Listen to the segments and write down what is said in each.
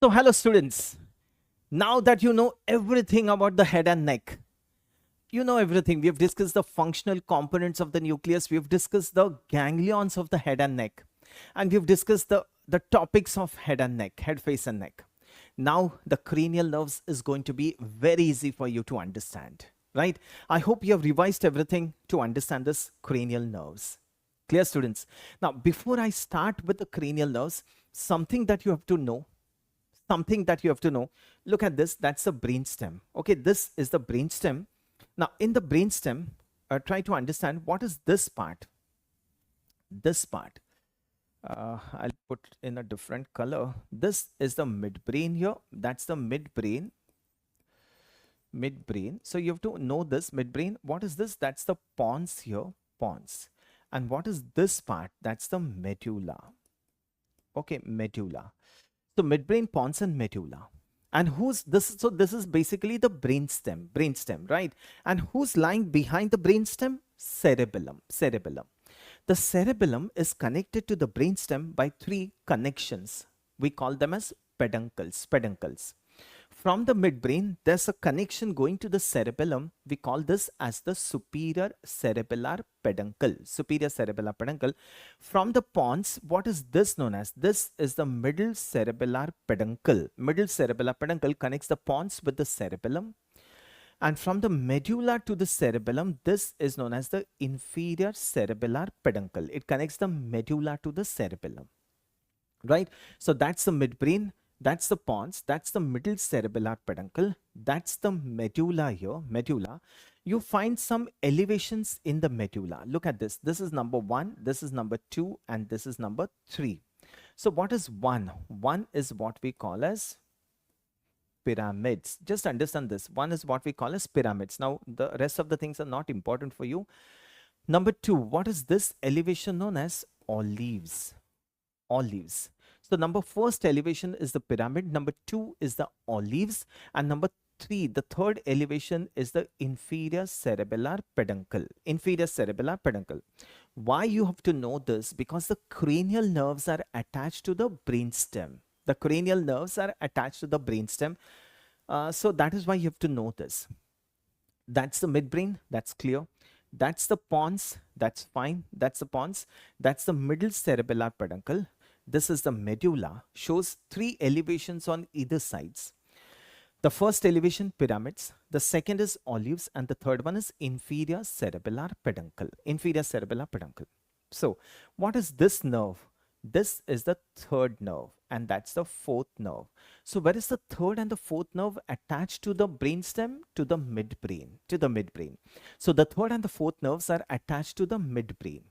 So, hello students. Now that you know everything about the head and neck, you know everything. We have discussed the functional components of the nucleus. We have discussed the ganglions of the head and neck. And we've discussed the topics of head and neck, head, face, and neck. Now, the cranial nerves is going to be very easy for you to understand, right? I hope you have revised everything to understand this cranial nerves. Clear, students? Now, before I start with the cranial nerves, something that you have to know look at this. That's the brainstem. Okay, this is the brainstem. Now in the brainstem, try to understand what is this part. I'll put in a different color. This is the midbrain here. That's the midbrain. So you have to know this midbrain. What is this? That's the pons here, pons. And what is this part? That's the medulla. Okay, medulla. So midbrain, pons, and medulla. And who's this? So this is basically the brainstem, right? And who's lying behind the brainstem? Cerebellum. The cerebellum is connected to the brainstem by three connections. We call them as peduncles. From the midbrain, there's a connection going to the cerebellum. We call this as the superior cerebellar peduncle. From the pons, what is this known as? This is the middle cerebellar peduncle. Middle cerebellar peduncle connects the pons with the cerebellum. And from the medulla to the cerebellum, this is known as the inferior cerebellar peduncle. It connects the medulla to the cerebellum, right? So that's the midbrain. That's the pons, that's the middle cerebellar peduncle, that's the medulla here, medulla. You find some elevations in the medulla. Look at this. This is number 1, this is number 2, and this is number 3. So what is 1? 1 is what we call as pyramids. Just understand this. 1 is what we call as pyramids. Now, the rest of the things are not important for you. Number 2, what is this elevation known as? Olives. So number first elevation is the pyramid, number 2 is the olives, and number 3, the third elevation is the inferior cerebellar peduncle. Why you have to know this? Because the cranial nerves are attached to the brainstem. So that is why you have to know this. That's the midbrain, that's clear. That's the pons, that's fine. That's the pons. That's the middle cerebellar peduncle. This is the medulla, shows 3 elevations on either sides. The first elevation, pyramids, the second is olives, and the third one is inferior cerebellar peduncle. So what is this nerve? This is the third nerve, and that's the fourth nerve. So where is the third and the fourth nerve attached to the brainstem? To the midbrain. So the third and the fourth nerves are attached to the midbrain.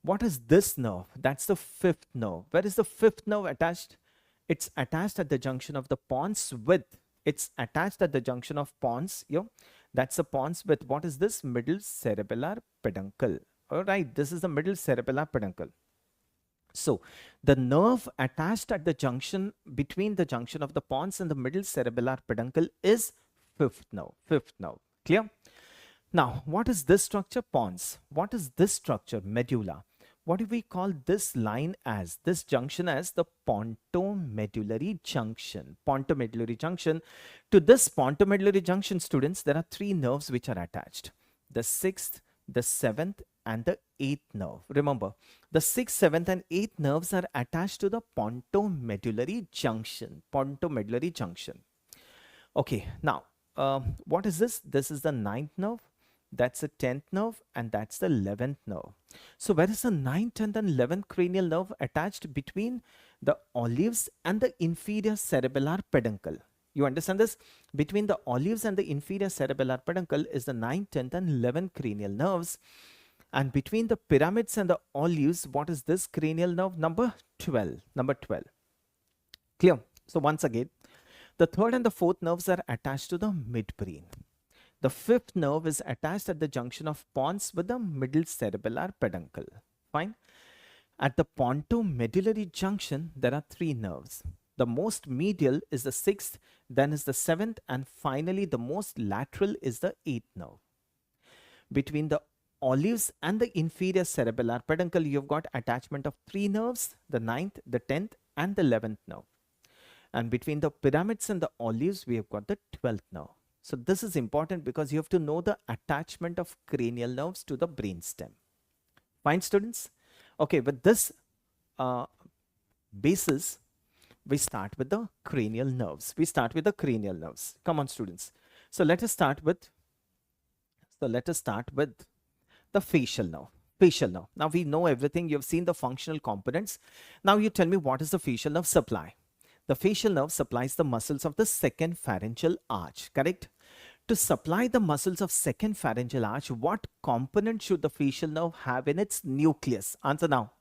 What is this nerve? That's the fifth nerve. Where is the fifth nerve attached? It's attached at the junction of the pons with, that's the pons with, what is this? Middle cerebellar peduncle. All right, this is the middle cerebellar peduncle. So the nerve attached at the junction, between the junction of the pons and the middle cerebellar peduncle is fifth nerve. Clear? Now, what is this structure? Pons. What is this structure? Medulla. What do we call this line as? This junction as the pontomedullary junction. To this pontomedullary junction, students, there are 3 nerves which are attached. The 6th, the 7th, and the 8th nerve. Remember, the 6th, 7th, and 8th nerves are attached to the pontomedullary junction. Okay, now, what is this? This is the 9th nerve. That's the 10th nerve, and that's the 11th nerve. So where is the 9th, 10th, and 11th cranial nerve attached between the olives and the inferior cerebellar peduncle? You understand this? Between the olives and the inferior cerebellar peduncle is the 9th, 10th, and 11th cranial nerves. And between the pyramids and the olives, what is this cranial nerve? Number 12. Clear? So once again, the third and the fourth nerves are attached to the midbrain. The fifth nerve is attached at the junction of pons with the middle cerebellar peduncle. Fine. At the pontomedullary junction, there are 3 nerves. The most medial is the 6th, then is the 7th, and finally the most lateral is the 8th nerve. Between the olives and the inferior cerebellar peduncle, you've got attachment of 3 nerves, the 9th, the 10th, and the 11th nerve. And between the pyramids and the olives, we have got the 12th nerve. So this is important because you have to know the attachment of cranial nerves to the brainstem. Fine, students? Okay, with this uh, basis, we start with the cranial nerves. We start with the cranial nerves. Come on, students. So let us start with the facial nerve. Facial nerve. Now we know everything. You've seen the functional components. Now you tell me, what is the facial nerve supply? The facial nerve supplies the muscles of the second pharyngeal arch, correct? To supply the muscles of second pharyngeal arch, what component should the facial nerve have in its nucleus? Answer now.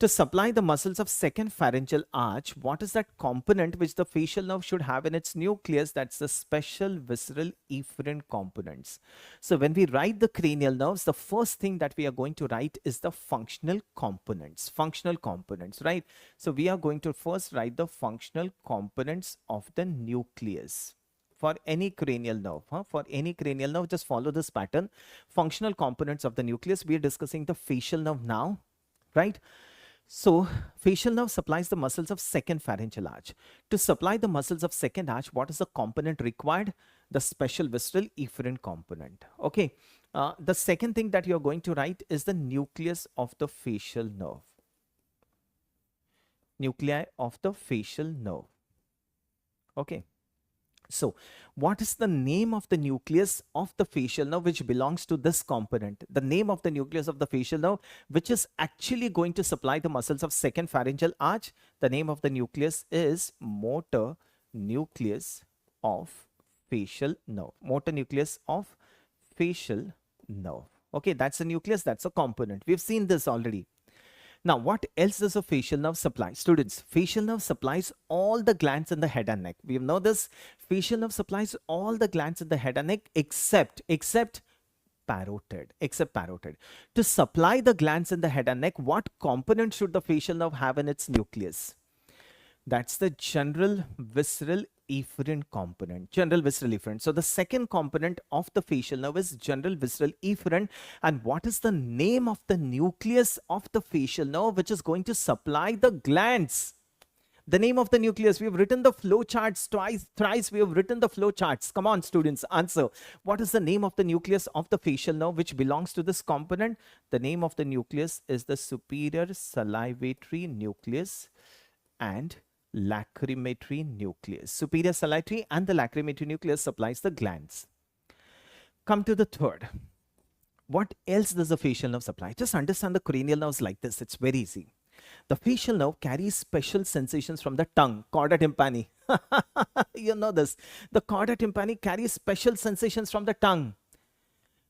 To supply the muscles of second pharyngeal arch, what is that component which the facial nerve should have in its nucleus? That's the special visceral efferent components. So when we write the cranial nerves, the first thing that we are going to write is the functional components. Functional components, right? So we are going to first write the functional components of the nucleus. For any cranial nerve, for any cranial nerve, just follow this pattern. Functional components of the nucleus. We are discussing the facial nerve now, right? So facial nerve supplies the muscles of second pharyngeal arch. To supply the muscles of second arch, what is the component required? The special visceral efferent component. Okay. The second thing that you're going to write is the nucleus of the facial nerve. Nuclei of the facial nerve. Okay. So what is the name of the nucleus of the facial nerve which belongs to this component? The name of the nucleus of the facial nerve which is actually going to supply the muscles of second pharyngeal arch. The name of the nucleus is motor nucleus of facial nerve. Motor nucleus of facial nerve. Okay, that's the nucleus, that's a component. We've seen this already. Now, what else does a facial nerve supply? Students, facial nerve supplies all the glands in the head and neck. We know this. Facial nerve supplies all the glands in the head and neck except parotid. To supply the glands in the head and neck, what component should the facial nerve have in its nucleus? That's the general visceral efferent component. General visceral efferent. So the second component of the facial nerve is general visceral efferent. And what is the name of the nucleus of the facial nerve which is going to supply the glands? The name of the nucleus. We have written the flow charts thrice. We have written the flow charts. Come on, students, answer. What is the name of the nucleus of the facial nerve which belongs to this component? The name of the nucleus is the superior salivatory nucleus and lacrimatory nucleus. Superior salivatory and the lacrimatory nucleus supplies the glands. Come to the third. What else does the facial nerve supply? Just understand the cranial nerves like this. It's very easy. The facial nerve carries special sensations from the tongue, chorda tympani. You know this. The chorda tympani carries special sensations from the tongue.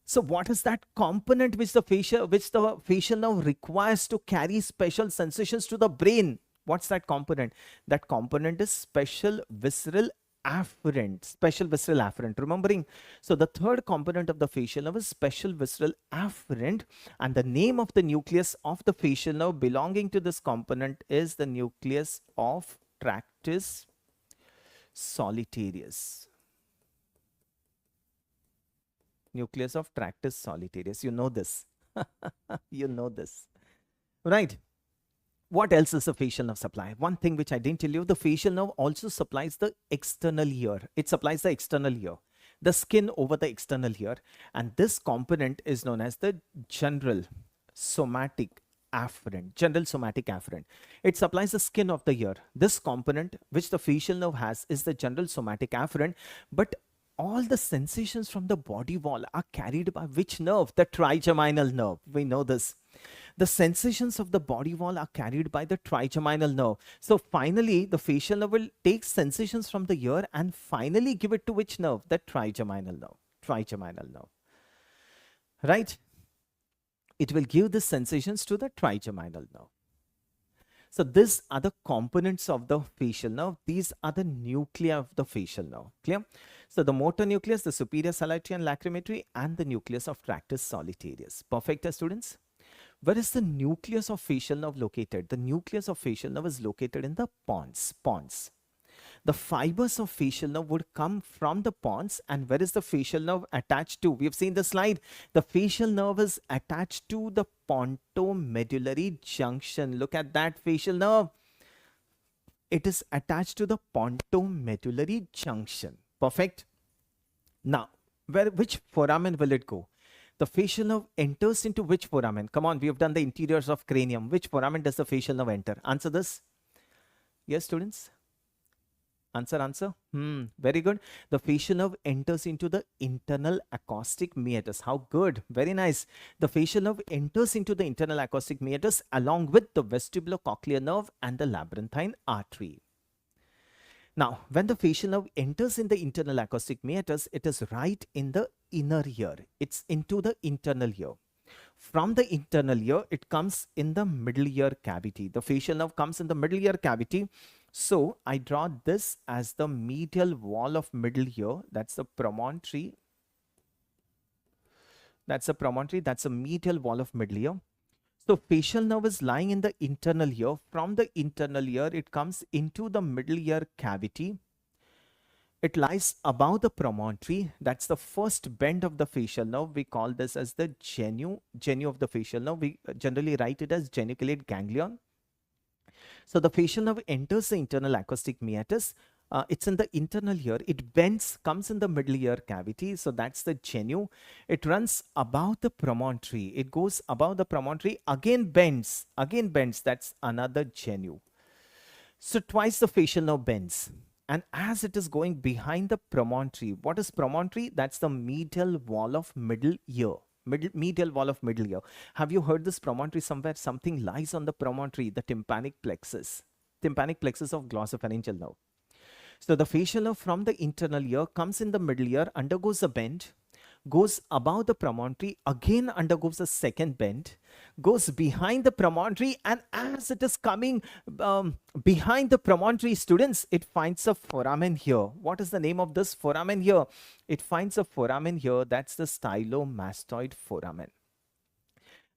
So what is that component which the facial nerve requires to carry special sensations to the brain? What's that component? That component is special visceral afferent. Special visceral afferent. Remembering? So the third component of the facial nerve is special visceral afferent, and the name of the nucleus of the facial nerve belonging to this component is the nucleus of tractus solitarius. Nucleus of tractus solitarius. You know this. You know this. Right. What else is the facial nerve supply? One thing which I didn't tell you, the facial nerve also supplies the external ear. It supplies the external ear, the skin over the external ear. And this component is known as the general somatic afferent. General somatic afferent. It supplies the skin of the ear. This component which the facial nerve has is the general somatic afferent. But all the sensations from the body wall are carried by which nerve? The trigeminal nerve. We know this. The sensations of the body wall are carried by the trigeminal nerve. So finally, the facial nerve will take sensations from the ear and finally give it to which nerve? The trigeminal nerve. Trigeminal nerve. Right? It will give the sensations to the trigeminal nerve. So these are the components of the facial nerve. These are the nuclei of the facial nerve. Clear? So the motor nucleus, the superior salivatory and lacrimatory, and the nucleus of tractus solitarius. Perfect, students? Where is the nucleus of facial nerve located? The nucleus of facial nerve is located in the pons. Pons. The fibers of facial nerve would come from the pons. And where is the facial nerve attached to? We have seen the slide. The facial nerve is attached to the pontomedullary junction. Look at that facial nerve. It is attached to the pontomedullary junction. Perfect. Now, which foramen will it go? The facial nerve enters into which foramen? Come on, we have done the interiors of cranium. Which foramen does the facial nerve enter? Answer this. Yes, students? Answer. Very good. The facial nerve enters into the internal acoustic meatus. How good. Very nice. The facial nerve enters into the internal acoustic meatus along with the vestibulocochlear nerve and the labyrinthine artery. Now, when the facial nerve enters in the internal acoustic meatus, it is right in the inner ear. It's into the internal ear. From the internal ear, it comes in the middle ear cavity. The facial nerve comes in the middle ear cavity. So I draw this as the medial wall of middle ear. That's the promontory. That's a promontory. That's a medial wall of middle ear. So facial nerve is lying in the internal ear. From the internal ear, it comes into the middle ear cavity. It lies above the promontory. That's the first bend of the facial nerve. We call this as the genu of the facial nerve. We generally write it as geniculate ganglion. So the facial nerve enters the internal acoustic meatus. It's in the internal ear. It bends, comes in the middle ear cavity. So that's the genu. It runs above the promontory. It goes above the promontory, again bends. That's another genu. So twice the facial nerve bends. And as it is going behind the promontory, what is promontory? That's the medial wall of middle ear. Medial wall of middle ear. Have you heard this promontory somewhere? Something lies on the promontory, the tympanic plexus of glossopharyngeal nerve. So the facial nerve from the internal ear comes in the middle ear, undergoes a bend, goes above the promontory, again undergoes a second bend, goes behind the promontory, and as it is coming behind the promontory, students, it finds a foramen here. What is the name of this foramen here? It finds a foramen here. That's the stylomastoid foramen.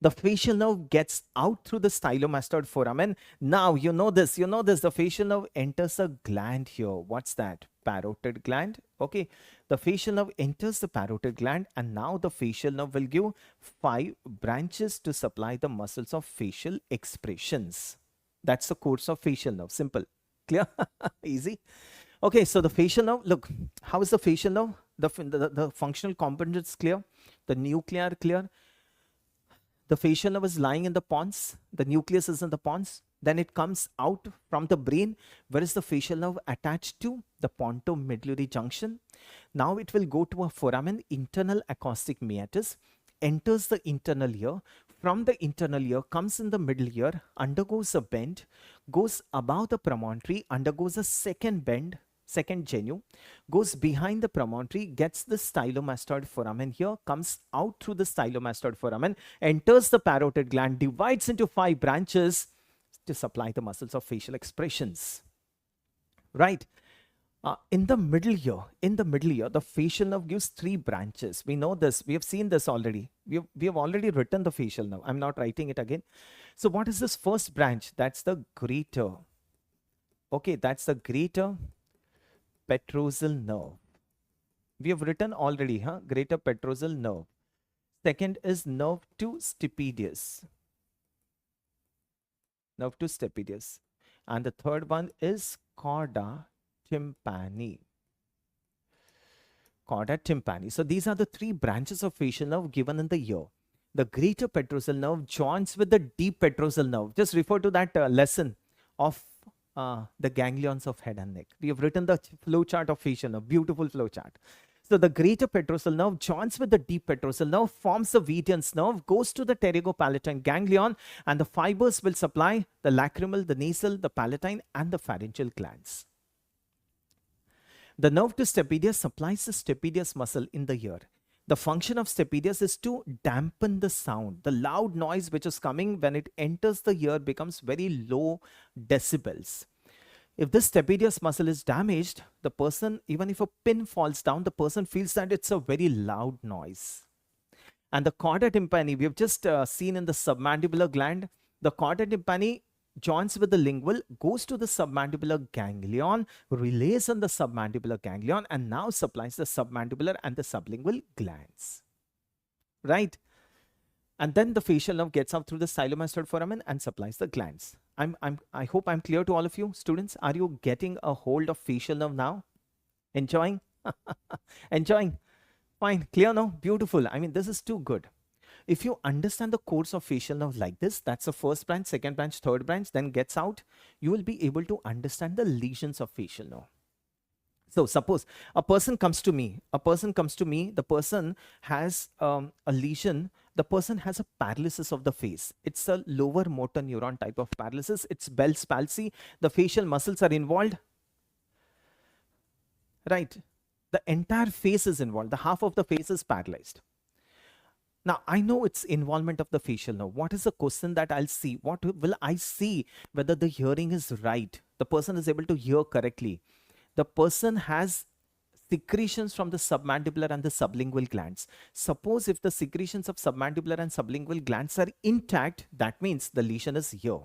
The facial nerve gets out through the stylomastoid foramen. Now, you know this, the facial nerve enters a gland here. What's that? Parotid gland. Okay, the facial nerve enters the parotid gland, and now the facial nerve will give 5 branches to supply the muscles of facial expressions. That's the course of facial nerve. Simple. Clear? Easy. Okay, so the facial nerve, look, how is the facial nerve? The functional components clear. The nuclei are clear. The facial nerve is lying in the pons. The nucleus is in the pons. Then it comes out from the brain. Where is the facial nerve attached to? The pontomedullary junction. Now it will go to a foramen, internal acoustic meatus, enters the internal ear. From the internal ear, comes in the middle ear, undergoes a bend, goes above the promontory, undergoes a second bend, second genu, goes behind the promontory, gets the stylomastoid foramen here, comes out through the stylomastoid foramen, enters the parotid gland, divides into 5 branches to supply the muscles of facial expressions. Right? In the middle ear, the facial nerve gives 3 branches. We know this. We have seen this already. We have already written the facial nerve. I'm not writing it again. So what is this first branch? That's the greater. Okay, that's the greater petrosal nerve. We have written already, greater petrosal nerve. Second is nerve to stapedius. Nerve to stapedius. And the third one is chorda tympani. Chorda tympani. So these are the 3 branches of facial nerve given in the ear. The greater petrosal nerve joins with the deep petrosal nerve. Just refer to that lesson of the ganglions of head and neck. We have written the flow chart of facial nerve. Beautiful flow chart. So the greater petrosal nerve joins with the deep petrosal nerve, forms the Vidian's nerve, goes to the pterygopalatine ganglion, and the fibers will supply the lacrimal, the nasal, the palatine, and the pharyngeal glands. The nerve to stapedius supplies the stapedius muscle in the ear. The function of stapedius is to dampen the sound. The loud noise which is coming when it enters the ear becomes very low decibels. If this stapedius muscle is damaged, the person, even if a pin falls down, the person feels that it's a very loud noise. And the chorda tympani, we have just seen in the submandibular gland. The chorda tympani joins with the lingual, goes to the submandibular ganglion, relays on the submandibular ganglion, and now supplies the submandibular and the sublingual glands. Right? And then the facial nerve gets out through the stylomastoid foramen and supplies the glands. I hope I'm clear to all of you students. Are you getting a hold of facial nerve now? Enjoying? Enjoying? Fine. Clear now? Beautiful. I mean, this is too good. If you understand the course of facial nerve like this, that's the first branch, second branch, third branch, then gets out, you will be able to understand the lesions of facial nerve. So suppose a person comes to me, the person has a lesion, the person has a paralysis of the face. It's a lower motor neuron type of paralysis. It's Bell's palsy. The facial muscles are involved, right? The entire face is involved. The half of the face is paralyzed. Now, I know it's involvement of the facial nerve. What is the question that I'll see? What will I see? Whether the hearing is right. The person is able to hear correctly. The person has secretions from the submandibular and the sublingual glands. Suppose if the secretions of submandibular and sublingual glands are intact, that means the lesion is here.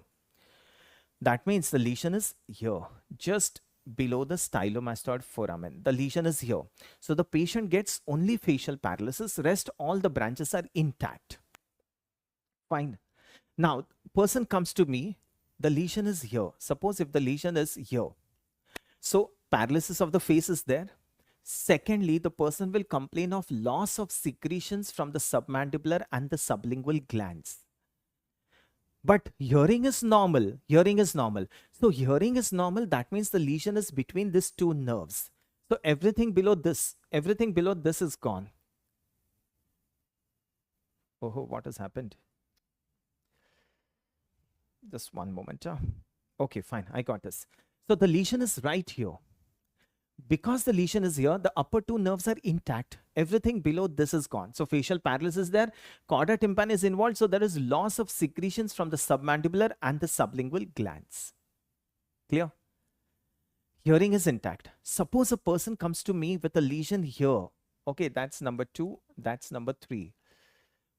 That means the lesion is here, just below the stylomastoid foramen. The lesion is here. So the patient gets only facial paralysis. Rest all the branches are intact. Fine. Now, person comes to me. The lesion is here. Suppose if the lesion is here. So paralysis of the face is there. Secondly, the person will complain of loss of secretions from the submandibular and the sublingual glands. But hearing is normal. Hearing is normal. So hearing is normal. That means the lesion is between these two nerves. So everything below this is gone. Oh, what has happened? Just one moment. Okay, fine. I got this. So the lesion is right here. Because the lesion is here, the upper two nerves are intact. Everything below this is gone. So facial paralysis is there. Chorda tympani is involved. So there is loss of secretions from the submandibular and the sublingual glands. Clear? Hearing is intact. Suppose a person comes to me with a lesion here. Okay, that's number 2. That's number 3.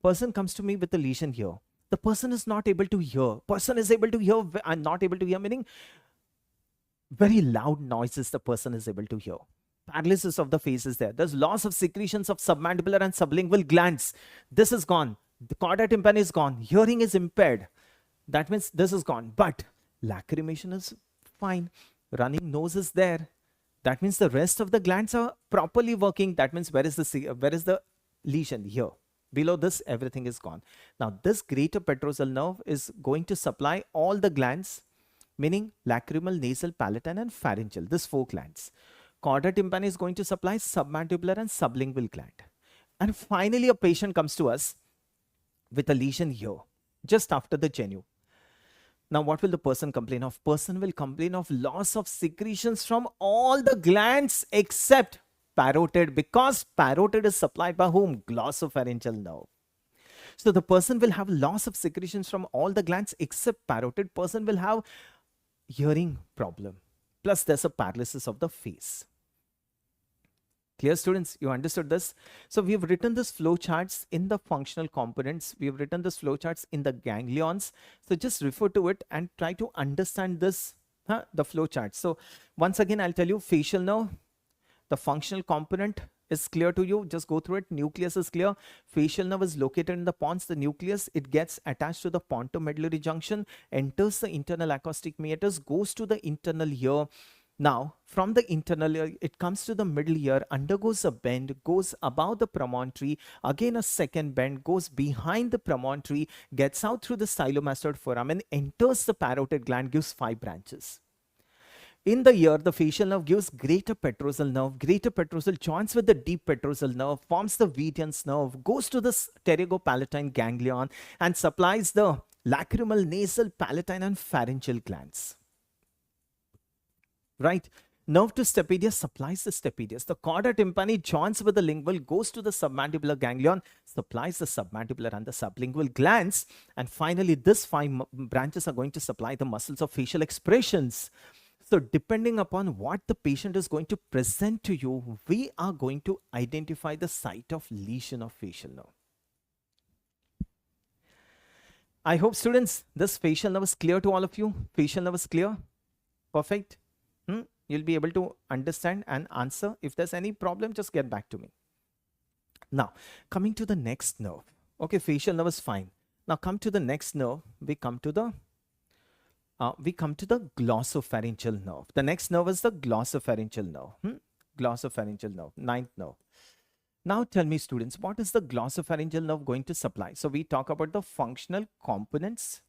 Person comes to me with a lesion here. The person is not able to hear. Person is able to hear and not able to hear, meaning very loud noises the person is able to hear. Paralysis of the face is there. There's loss of secretions of submandibular and sublingual glands. This is gone. The chorda tympani is gone. Hearing is impaired. That means this is gone. But lacrimation is fine. Running nose is there. That means the rest of the glands are properly working. That means where is the lesion? Here. Below this, everything is gone. Now, this greater petrosal nerve is going to supply all the glands, meaning lacrimal, nasal, palatine, and pharyngeal. These 4 glands. Chorda tympani is going to supply submandibular and sublingual gland. And finally, a patient comes to us with a lesion here, just after the genu. Now, what will the person complain of? Person will complain of loss of secretions from all the glands except parotid, because parotid is supplied by whom? Glossopharyngeal nerve. So the person will have loss of secretions from all the glands except parotid. Person will have hearing problem. Plus there's a paralysis of the face. Clear, students? You understood this? So we have written this flow charts in the functional components. We have written this flow charts in the ganglions. So just refer to it and try to understand this, the flow chart. So once again, I'll tell you facial nerve, the functional component is clear to you. Just go through it. Nucleus is clear. Facial nerve is located in the pons. The nucleus, it gets attached to the pontomedullary junction, enters the internal acoustic meatus, goes to the internal ear. Now, from the internal ear, it comes to the middle ear, undergoes a bend, goes above the promontory, again a second bend, goes behind the promontory, gets out through the stylomastoid foramen, enters the parotid gland, gives 5 branches. In the ear, the facial nerve gives greater petrosal nerve. Greater petrosal joins with the deep petrosal nerve, forms the Vidian's nerve, goes to the pterygopalatine ganglion and supplies the lacrimal, nasal, palatine and pharyngeal glands. Right? Nerve to stapedius supplies the stapedius. The chorda tympani joins with the lingual, goes to the submandibular ganglion, supplies the submandibular and the sublingual glands. And finally, these 5 branches are going to supply the muscles of facial expressions. So depending upon what the patient is going to present to you, we are going to identify the site of lesion of facial nerve. I hope, students, this facial nerve is clear to all of you. Facial nerve is clear. Perfect. You'll be able to understand and answer. If there's any problem, just get back to me. Now, coming to the next nerve. Okay, facial nerve is fine. Now come to the next nerve. We come to the glossopharyngeal nerve. The next nerve is the glossopharyngeal nerve. Glossopharyngeal nerve, ninth nerve. Now tell me, students, what is the glossopharyngeal nerve going to supply? So we talk about the functional component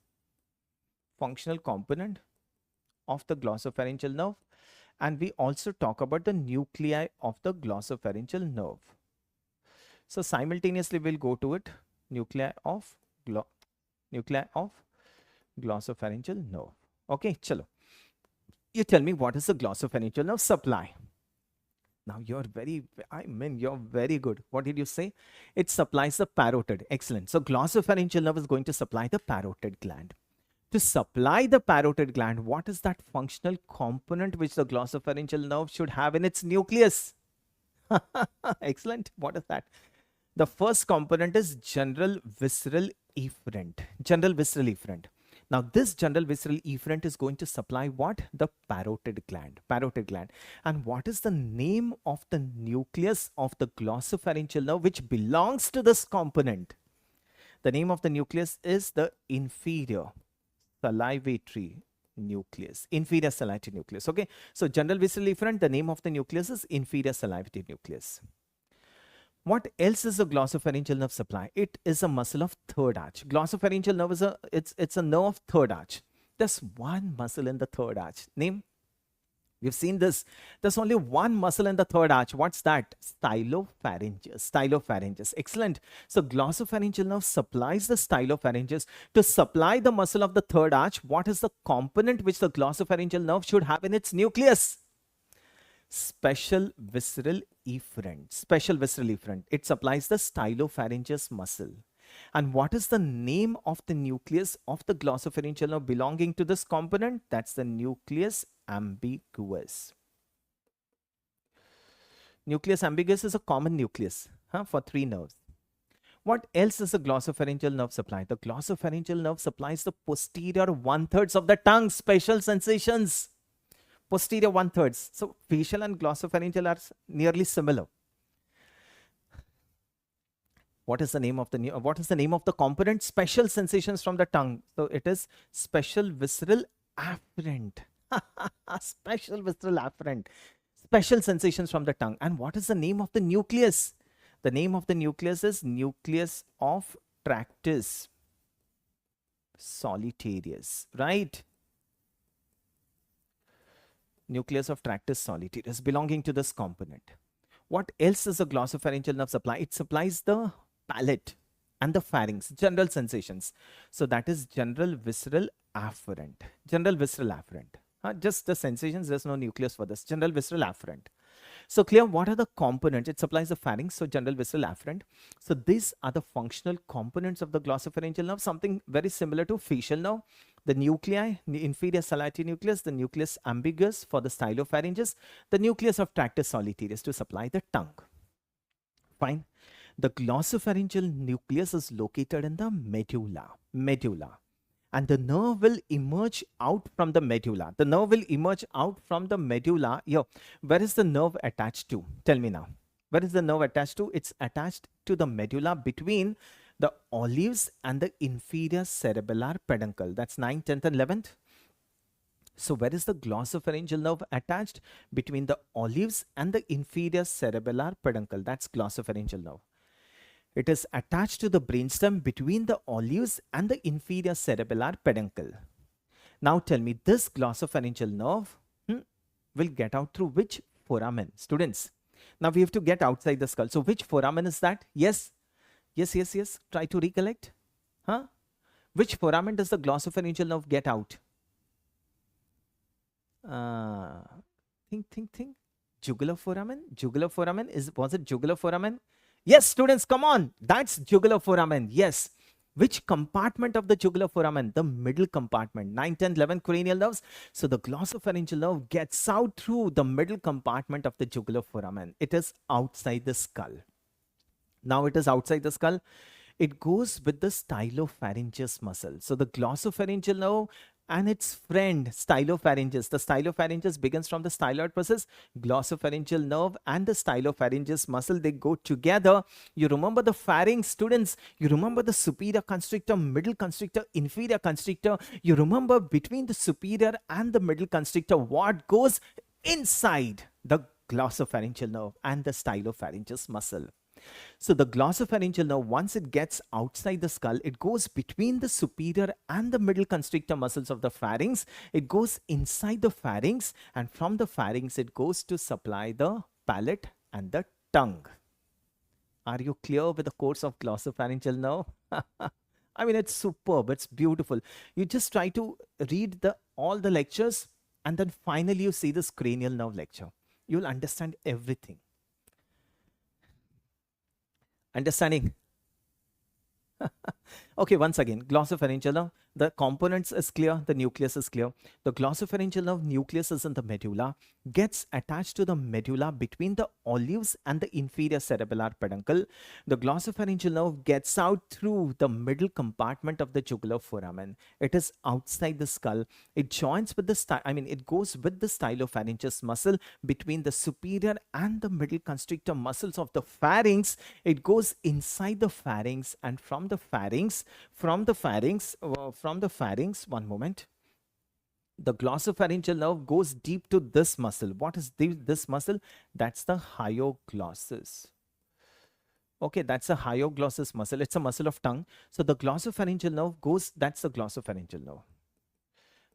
of the glossopharyngeal nerve, and we also talk about the nuclei of the glossopharyngeal nerve. So simultaneously we'll go to it. Nuclei of glossopharyngeal nerve. Okay, chalo. You tell me, what is the glossopharyngeal nerve supply? Now you're very good. What did you say? It supplies the parotid. Excellent. So glossopharyngeal nerve is going to supply the parotid gland. To supply the parotid gland, what is that functional component which the glossopharyngeal nerve should have in its nucleus? Excellent. What is that? The first component is general visceral efferent. General visceral efferent. Now, this general visceral efferent is going to supply what? The parotid gland. Parotid gland. And what is the name of the nucleus of the glossopharyngeal nerve which belongs to this component? The name of the nucleus is the inferior salivatory nucleus. Inferior salivatory nucleus. Okay. So, general visceral efferent, the name of the nucleus is inferior salivatory nucleus. What else is a glossopharyngeal nerve supply? It is a muscle of third arch. Glossopharyngeal nerve is it's a nerve of third arch. There's one muscle in the third arch. Name? We've seen this. There's only one muscle in the third arch. What's that? Stylopharyngeus. Stylopharyngeus. Excellent. So glossopharyngeal nerve supplies the stylopharyngeus. To supply the muscle of the third arch, what is the component which the glossopharyngeal nerve should have in its nucleus? Special visceral efferent. Special visceral efferent. It supplies the stylopharyngeus muscle. And what is the name of the nucleus of the glossopharyngeal nerve belonging to this component? That's the nucleus ambiguous. Nucleus ambiguous is a common nucleus for three nerves. What else does the glossopharyngeal nerve supply? The glossopharyngeal nerve supplies the posterior 1/3 of the tongue. Special sensations. Posterior 1/3. So facial and glossopharyngeal are nearly similar. What is the name of the component? Special sensations from the tongue. So it is special visceral afferent. Special visceral afferent. Special sensations from the tongue. And what is the name of the nucleus? The name of the nucleus is nucleus of tractus solitarius. Right? Nucleus of tractus solitarius belonging to this component. What else does the glossopharyngeal nerve supply? It supplies the palate and the pharynx, general sensations. So that is general visceral afferent. General visceral afferent. Just the sensations, there's no nucleus for this. General visceral afferent. So clear, what are the components? It supplies the pharynx, so general visceral afferent. So these are the functional components of the glossopharyngeal nerve, something very similar to facial nerve. The nuclei, the inferior salivatory nucleus, the nucleus ambiguous for the stylopharyngeus, the nucleus of tractus solitarius to supply the tongue. Fine. The glossopharyngeal nucleus is located in the medulla. And the nerve will emerge out from the medulla. The nerve will emerge out from the medulla. Yo, where is the nerve attached to? Tell me now. Where is the nerve attached to? It's attached to the medulla between the olives and the inferior cerebellar peduncle. That's 9th, 10th, and 11th. So where is the glossopharyngeal nerve attached? Between the olives and the inferior cerebellar peduncle. That's glossopharyngeal nerve. It is attached to the brainstem between the olives and the inferior cerebellar peduncle. Now tell me, this glossopharyngeal nerve will get out through which foramen? Students, now we have to get outside the skull. So which foramen is that? Yes. Try to recollect. Which foramen does the glossopharyngeal nerve get out? Think. Jugular foramen? Was it jugular foramen? Yes, students, come on. That's jugular foramen. Yes. Which compartment of the jugular foramen? The middle compartment. 9, 10, 11 cranial nerves. So the glossopharyngeal nerve gets out through the middle compartment of the jugular foramen. It is outside the skull. Now it is outside the skull. It goes with the stylopharyngeus muscle. So the glossopharyngeal nerve and its friend stylopharyngeus. The stylopharyngeus begins from the styloid process, glossopharyngeal nerve and the stylopharyngeus muscle, they go together. You remember the pharynx, students? You remember the superior constrictor, middle constrictor, inferior constrictor? You remember between the superior and the middle constrictor what goes inside the glossopharyngeal nerve and the stylopharyngeus muscle? So the glossopharyngeal nerve, once it gets outside the skull, it goes between the superior and the middle constrictor muscles of the pharynx. It goes inside the pharynx, and from the pharynx, it goes to supply the palate and the tongue. Are you clear with the course of glossopharyngeal nerve? I mean, it's superb. It's beautiful. You just try to read all the lectures, and then finally you see this cranial nerve lecture. You'll understand everything. Understanding? Okay, once again, glossopharyngeal nerve, the components is clear, the nucleus is clear. The glossopharyngeal nerve nucleus is in the medulla, gets attached to the medulla between the olives and the inferior cerebellar peduncle. The glossopharyngeal nerve gets out through the middle compartment of the jugular foramen. It is outside the skull. It joins with the it goes with the stylopharyngeus muscle between the superior and the middle constrictor muscles of the pharynx. It goes inside the pharynx, and from the pharynx, one moment, the glossopharyngeal nerve goes deep to this muscle. What is this muscle? That's the hyoglossus. Okay, that's a hyoglossus muscle. It's a muscle of tongue. So the glossopharyngeal nerve goes, that's the glossopharyngeal nerve.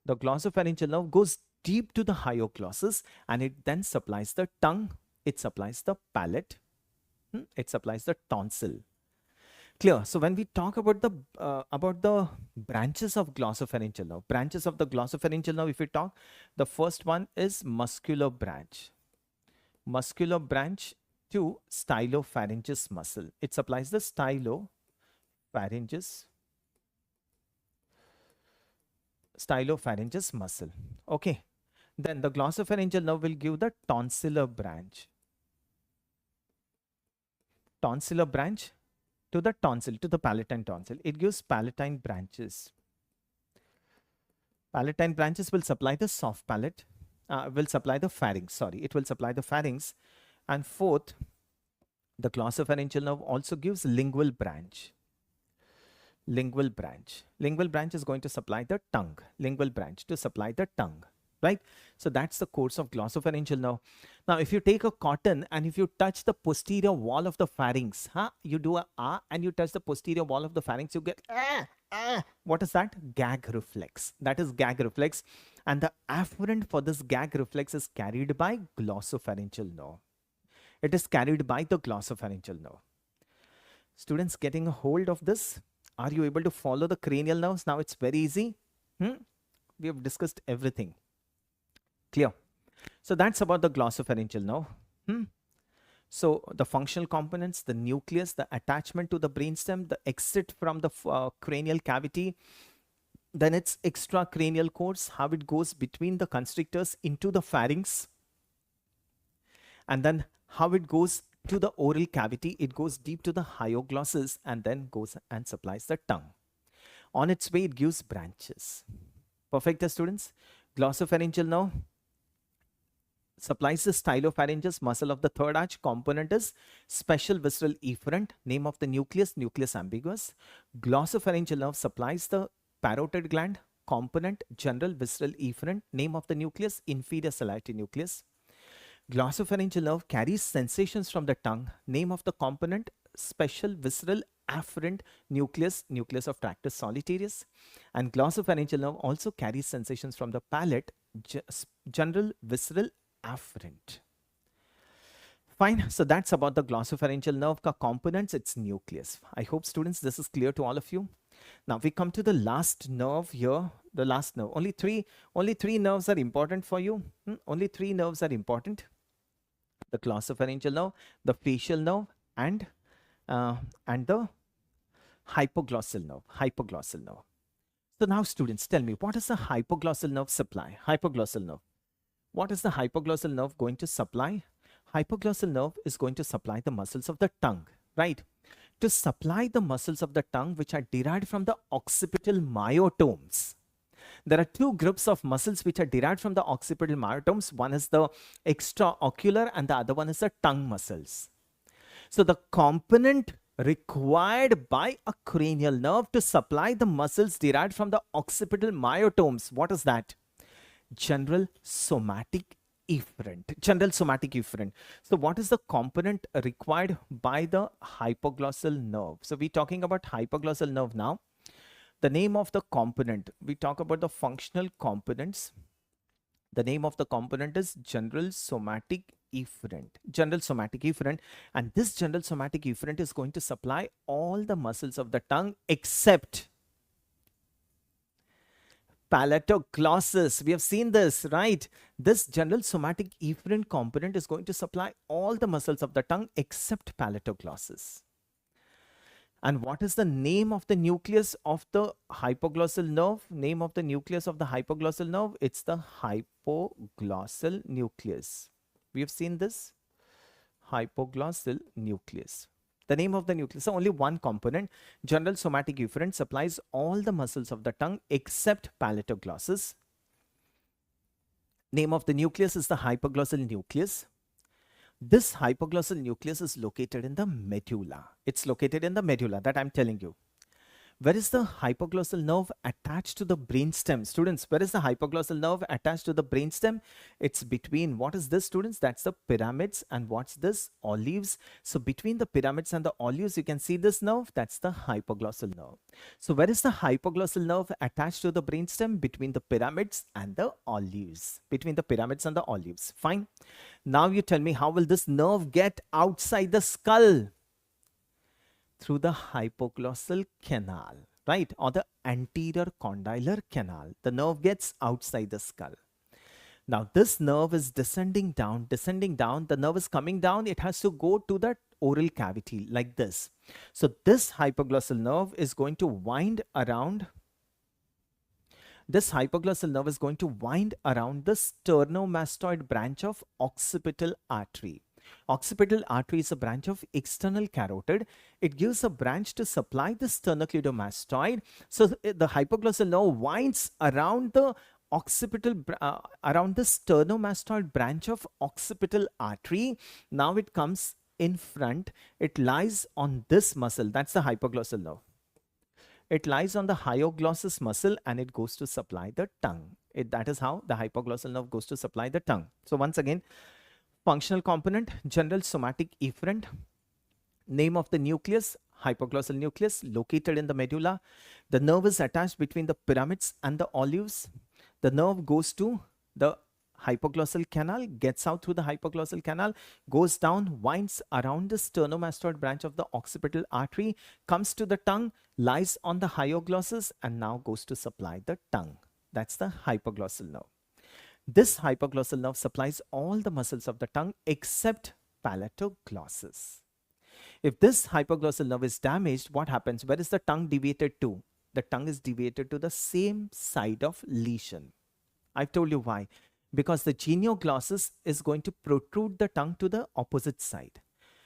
The glossopharyngeal nerve goes deep to the hyoglossus, and it then supplies the tongue. It supplies the palate. It supplies the tonsil. Clear? So when we talk about the branches of glossopharyngeal nerve, branches of the glossopharyngeal nerve, if we talk, the first one is muscular branch. Muscular branch to stylopharyngeus muscle. It supplies the stylopharyngeus muscle. Okay. Then the glossopharyngeal nerve will give the tonsillar branch. Tonsillar branch to the tonsil, to the palatine tonsil. It gives palatine branches. Palatine branches will supply the soft palate, will supply the pharynx, sorry. It will supply the pharynx. And fourth, the glossopharyngeal nerve also gives lingual branch. Lingual branch. Lingual branch is going to supply the tongue. Lingual branch to supply the tongue. Right? So that's the course of glossopharyngeal nerve. Now, if you take a cotton and if you touch the posterior wall of the pharynx, you do a and you touch the posterior wall of the pharynx, you get what is that? Gag reflex. That is gag reflex. And the afferent for this gag reflex is carried by glossopharyngeal nerve. It is carried by the glossopharyngeal nerve. Students getting a hold of this? Are you able to follow the cranial nerves? Now it's very easy. We have discussed everything. Clear? So that's about the glossopharyngeal nerve. So the functional components, the nucleus, the attachment to the brainstem, the exit from the cranial cavity, then its extracranial course, how it goes between the constrictors into the pharynx, and then how it goes to the oral cavity. It goes deep to the hyoglossus and then goes and supplies the tongue. On its way, it gives branches. Perfect, students? Glossopharyngeal nerve supplies the stylopharyngeus muscle of the third arch. Component is special visceral efferent. Name of the nucleus, nucleus ambiguous. Glossopharyngeal nerve supplies the parotid gland. Component, general visceral efferent. Name of the nucleus, inferior salivary nucleus. Glossopharyngeal nerve carries sensations from the tongue. Name of the component, special visceral afferent nucleus, nucleus of tractus solitarius. And glossopharyngeal nerve also carries sensations from the palate, general visceral afferent. Fine. So that's about the glossopharyngeal nerve components, its nucleus. I hope, students, this is clear to all of you. Now we come to the last nerve here. The last nerve. Only three nerves are important for you. Only three nerves are important. The glossopharyngeal nerve, the facial nerve, and the hypoglossal nerve. Hypoglossal nerve. So now, students, tell me, what is the hypoglossal nerve supply? Hypoglossal nerve. What is the hypoglossal nerve going to supply? Hypoglossal nerve is going to supply the muscles of the tongue, right? To supply the muscles of the tongue, which are derived from the occipital myotomes. There are two groups of muscles which are derived from the occipital myotomes. One is the extraocular and the other one is the tongue muscles. So the component required by a cranial nerve to supply the muscles derived from the occipital myotomes, what is that? General somatic efferent. General somatic efferent. So what is the component required by the hypoglossal nerve? So we're talking about hypoglossal nerve now. The name of the component, we talk about the functional components. The name of the component is general somatic efferent. General somatic efferent. And this general somatic efferent is going to supply all the muscles of the tongue except palatoglossus. We have seen this, right? This general somatic efferent component is going to supply all the muscles of the tongue except palatoglossus. And what is the name of the nucleus of the hypoglossal nerve? Name of the nucleus of the hypoglossal nerve? It's the hypoglossal nucleus. We have seen this. Hypoglossal nucleus. The name of the nucleus. So only one component. General somatic efferent supplies all the muscles of the tongue except palatoglossus. Name of the nucleus is the hypoglossal nucleus. This hypoglossal nucleus is located in the medulla. It's located in the medulla, that I'm telling you. Where is the hypoglossal nerve attached to the brainstem? Students, where is the hypoglossal nerve attached to the brainstem? It's between, what is this, students? That's the pyramids. And what's this? Olives. So between the pyramids and the olives, you can see this nerve. That's the hypoglossal nerve. So where is the hypoglossal nerve attached to the brainstem? Between the pyramids and the olives. Between the pyramids and the olives. Fine. Now you tell me, how will this nerve get outside the skull? Through the hypoglossal canal, right? Or the anterior condylar canal. The nerve gets outside the skull. Now this nerve is descending down. The nerve is coming down. It has to go to the oral cavity like this. So this hypoglossal nerve is going to wind around. This hypoglossal nerve is going to wind around the sternomastoid branch of occipital artery. Occipital artery is a branch of external carotid. It gives a branch to supply the sternocleidomastoid. So the hypoglossal nerve winds around the around the sternomastoid branch of occipital artery. Now it comes in front. It lies on this muscle. That's the hypoglossal nerve. It lies on the hyoglossus muscle and it goes to supply the tongue. That is how the hypoglossal nerve goes to supply the tongue. So once again, functional component, general somatic efferent. Name of the nucleus, hypoglossal nucleus, located in the medulla. The nerve is attached between the pyramids and the olives. The nerve goes to the hypoglossal canal, gets out through the hypoglossal canal, goes down, winds around the sternomastoid branch of the occipital artery, comes to the tongue, lies on the hyoglossus, and now goes to supply the tongue. That's the hypoglossal nerve. This hypoglossal nerve supplies all the muscles of the tongue except palatoglossus. If this hypoglossal nerve is damaged, what happens? Where is the tongue deviated to? The tongue is deviated to the same side of lesion. I've told you why. Because the genioglossus is going to protrude the tongue to the opposite side.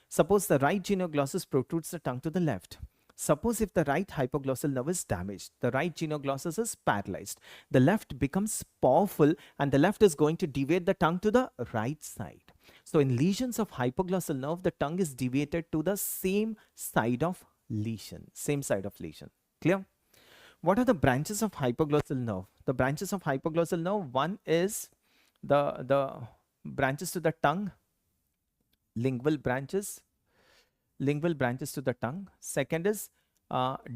Suppose the right genioglossus protrudes the tongue to the left. Suppose if the right hypoglossal nerve is damaged, the right genioglossus is paralyzed, the left becomes powerful and the left is going to deviate the tongue to the right side. So in lesions of hypoglossal nerve, the tongue is deviated to the same side of lesion. Same side of lesion. Clear? What are the branches of hypoglossal nerve? The branches of hypoglossal nerve, one is the branches to the tongue, lingual branches to the tongue. Second is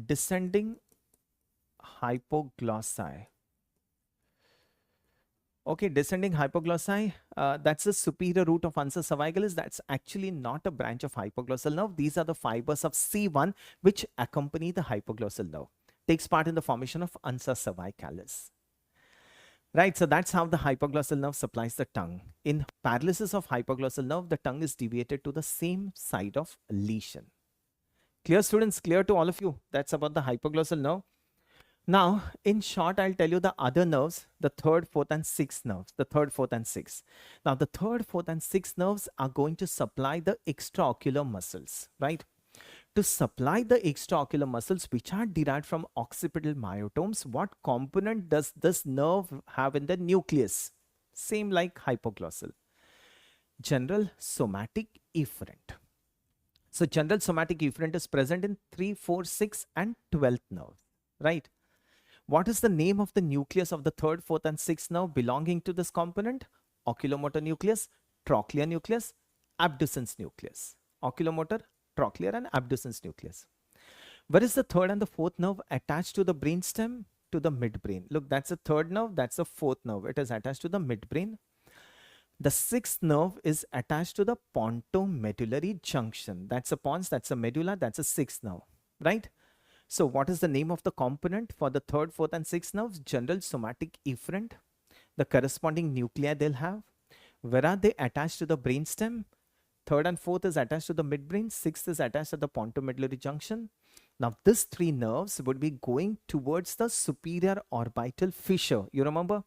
descending hypoglossi. Okay, descending hypoglossi, that's the superior root of ansa cervicalis. That's actually not a branch of hypoglossal nerve. These are the fibers of C1 which accompany the hypoglossal nerve. Takes part in the formation of ansa cervicalis. Right, so that's how the hypoglossal nerve supplies the tongue. In paralysis of hypoglossal nerve, the tongue is deviated to the same side of lesion. Clear, students? Clear to all of you? That's about the hypoglossal nerve. Now, in short, I'll tell you the other nerves, the third, fourth, and sixth nerves. The third, fourth, and sixth. Now, the third, fourth, and sixth nerves are going to supply the extraocular muscles, right? To supply the extraocular muscles which are derived from occipital myotomes, what component does this nerve have in the nucleus? Same like hypoglossal. General somatic efferent. So general somatic efferent is present in 3, 4, 6 and 12th nerve, right? What is the name of the nucleus of the 3rd, 4th and 6th nerve belonging to this component? Oculomotor nucleus, trochlear nucleus, abducens nucleus. Oculomotor, trochlear and abducens nucleus. Where is the 3rd and the 4th nerve attached to the brainstem? To the midbrain. Look, that's the 3rd nerve, that's the 4th nerve. It is attached to the midbrain. The 6th nerve is attached to the pontomedullary junction. That's a pons, that's a medulla, that's a 6th nerve, right? So what is the name of the component for the 3rd, 4th and 6th nerves? General somatic efferent. The corresponding nuclei they'll have. Where are they attached to the brainstem? 3rd and 4th is attached to the midbrain. 6th is attached to the pontomedullary junction. Now these 3 nerves would be going towards the superior orbital fissure. You remember?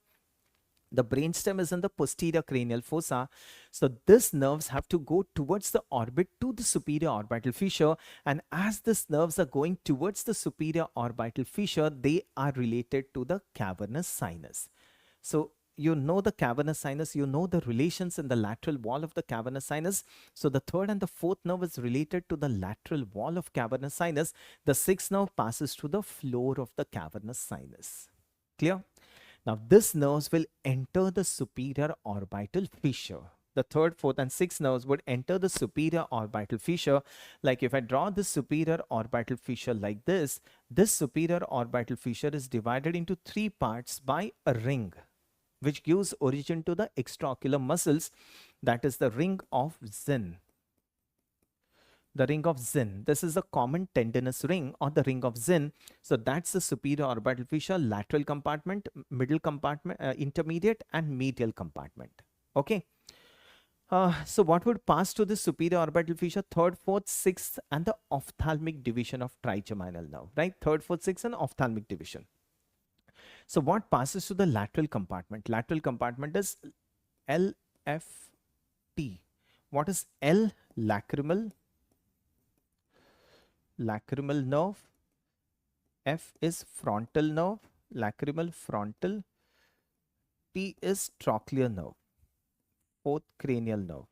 The brainstem is in the posterior cranial fossa. So these nerves have to go towards the orbit to the superior orbital fissure. And as these nerves are going towards the superior orbital fissure, they are related to the cavernous sinus. So you know the cavernous sinus, you know the relations in the lateral wall of the cavernous sinus. So the 3rd and the 4th nerve is related to the lateral wall of cavernous sinus. The 6th nerve passes through the floor of the cavernous sinus. Clear? Now these nerves will enter the superior orbital fissure. The 3rd, 4th and 6th nerves would enter the superior orbital fissure. Like if I draw the superior orbital fissure like this superior orbital fissure is divided into 3 parts by a ring, which gives origin to the extraocular muscles, that is the ring of Zinn. The ring of Zinn. This is the common tendinous ring or the ring of Zinn. So that's the superior orbital fissure, lateral compartment, middle compartment, intermediate and medial compartment. Okay. So what would pass to the superior orbital fissure? 3rd, 4th, 6th and the ophthalmic division of trigeminal nerve, right? 3rd, 4th, 6th and ophthalmic division. So what passes to the lateral compartment? Lateral compartment is LFT. What is L? Lacrimal nerve. F is frontal nerve, lacrimal frontal. T is trochlear nerve, 4th cranial nerve.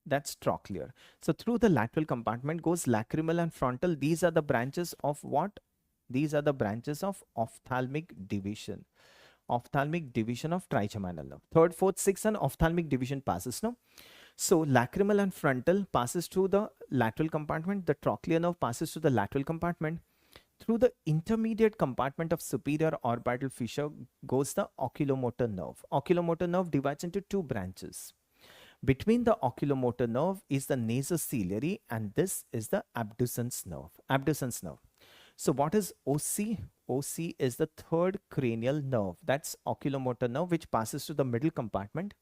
That's trochlear. So through the lateral compartment goes lacrimal and frontal. These are the branches of what? These are the branches of ophthalmic division. Ophthalmic division of trigeminal nerve. 3rd, 4th, 6th and ophthalmic division passes, no? So lacrimal and frontal passes through the lateral compartment. The trochlear nerve passes through the lateral compartment. Through the intermediate compartment of superior orbital fissure goes the oculomotor nerve. Oculomotor nerve divides into 2 branches. Between the oculomotor nerve is the nasociliary and this is the abducens nerve. Abducens nerve. So what is OC? OC is the 3rd cranial nerve. That's oculomotor nerve which passes to the middle compartment.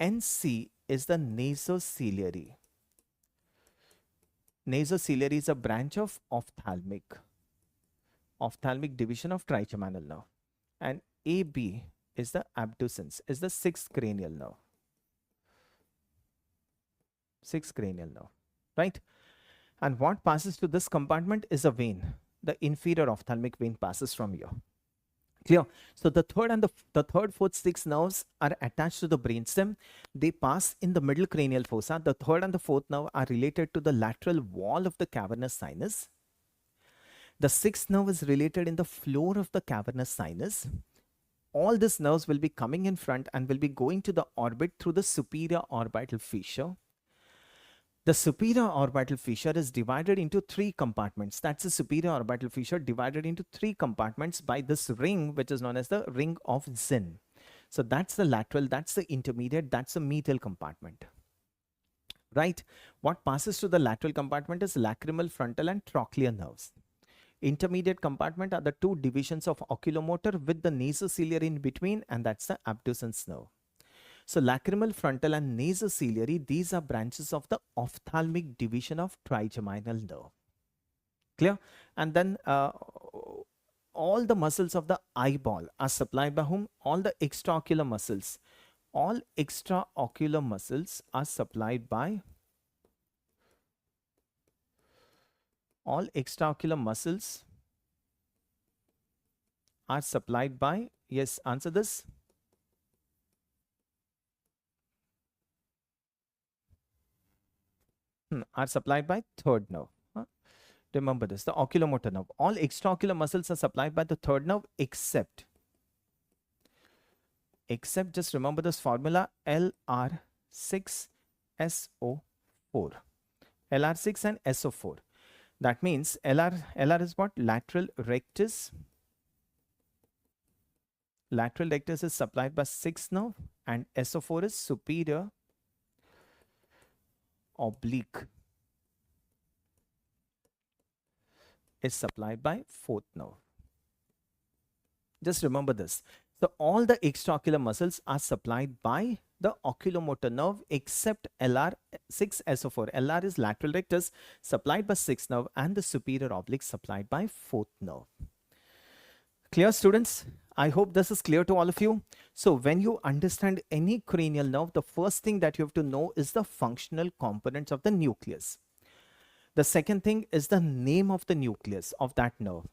NC is the nasociliary. Nasociliary is a branch of ophthalmic division of trigeminal nerve. And AB is the abducens, is the 6th cranial nerve. 6th cranial nerve, right? And what passes to this compartment is a vein. The inferior ophthalmic vein passes from here. Clear? So the 3rd and the 3rd, 4th, 6th nerves are attached to the brainstem. They pass in the middle cranial fossa. The 3rd and the 4th nerve are related to the lateral wall of the cavernous sinus. The 6th nerve is related in the floor of the cavernous sinus. All these nerves will be coming in front and will be going to the orbit through the superior orbital fissure. The superior orbital fissure is divided into 3 compartments. That's the superior orbital fissure divided into 3 compartments by this ring, which is known as the ring of Zinn. So that's the lateral, that's the intermediate, that's the medial compartment. Right? What passes to the lateral compartment is lacrimal, frontal and trochlear nerves. Intermediate compartment are the 2 divisions of oculomotor with the nasociliary in between, and that's the abducens nerve. So lacrimal, frontal and nasociliary, these are branches of the ophthalmic division of trigeminal nerve. Clear? And then all the muscles of the eyeball are supplied by whom? All the extraocular muscles. All extraocular muscles are supplied by All extraocular muscles are supplied by, yes, answer this. Are supplied by third nerve. Huh? Remember this, the oculomotor nerve. All extraocular muscles are supplied by the third nerve except just remember this formula, LR6SO4. LR6 and SO4. That means LR is what? Lateral rectus. Lateral rectus is supplied by 6th nerve, and SO4 is superior oblique is supplied by 4th nerve. Just remember this. So all the extraocular muscles are supplied by the oculomotor nerve except LR6SO4. LR is lateral rectus supplied by 6th nerve, and the superior oblique supplied by 4th nerve. Clear, students? I hope this is clear to all of you. So when you understand any cranial nerve, the first thing that you have to know is the functional components of the nucleus. The second thing is the name of the nucleus of that nerve.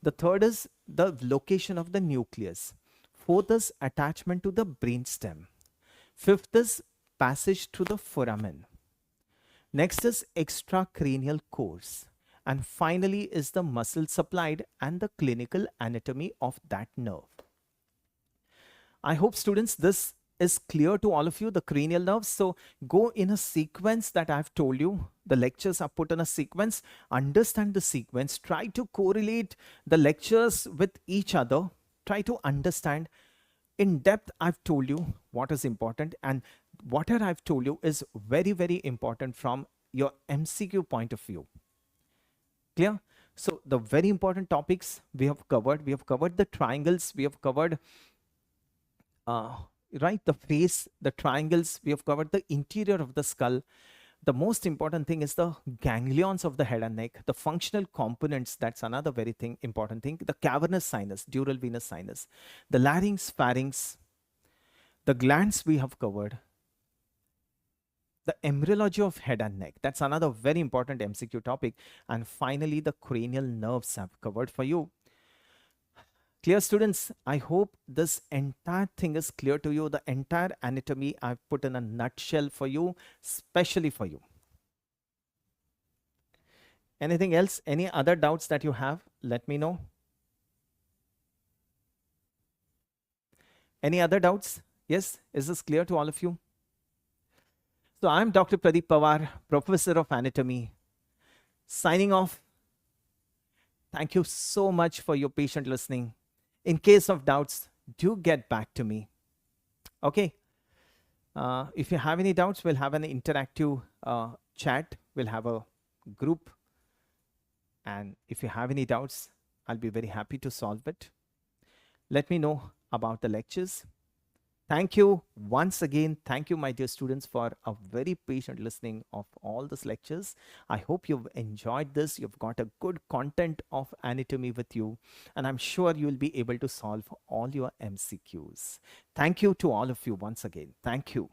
The third is the location of the nucleus. Fourth is attachment to the brainstem. Fifth is passage through the foramen. Next is extracranial course. And finally is the muscle supplied and the clinical anatomy of that nerve. I hope, students, this is clear to all of you, the cranial nerves. So go in a sequence that I've told you. The lectures are put in a sequence. Understand the sequence. Try to correlate the lectures with each other. Try to understand in depth. I've told you what is important, and whatever I've told you is very, very important from your MCQ point of view. Clear? So the very important topics we have covered. We have covered the triangles. We have covered right, the face, the triangles. We have covered the interior of the skull. The most important thing is the ganglions of the head and neck, the functional components. That's another very important thing. The cavernous sinus, dural venous sinus, the larynx, pharynx, the glands we have covered, the embryology of head and neck. That's another very important MCQ topic. And finally, the cranial nerves I've covered for you. Clear, students? I hope this entire thing is clear to you. The entire anatomy I've put in a nutshell for you, specially for you. Anything else? Any other doubts that you have? Let me know. Any other doubts? Yes? Is this clear to all of you? So I'm Dr. Pradeep Pawar, Professor of Anatomy, signing off. Thank you so much for your patient listening. In case of doubts, do get back to me. Okay. If you have any doubts, we'll have an interactive chat. We'll have a group. And if you have any doubts, I'll be very happy to solve it. Let me know about the lectures. Thank you once again. Thank you, my dear students, for a very patient listening of all these lectures. I hope you've enjoyed this. You've got a good content of anatomy with you, and I'm sure you'll be able to solve all your MCQs. Thank you to all of you once again. Thank you.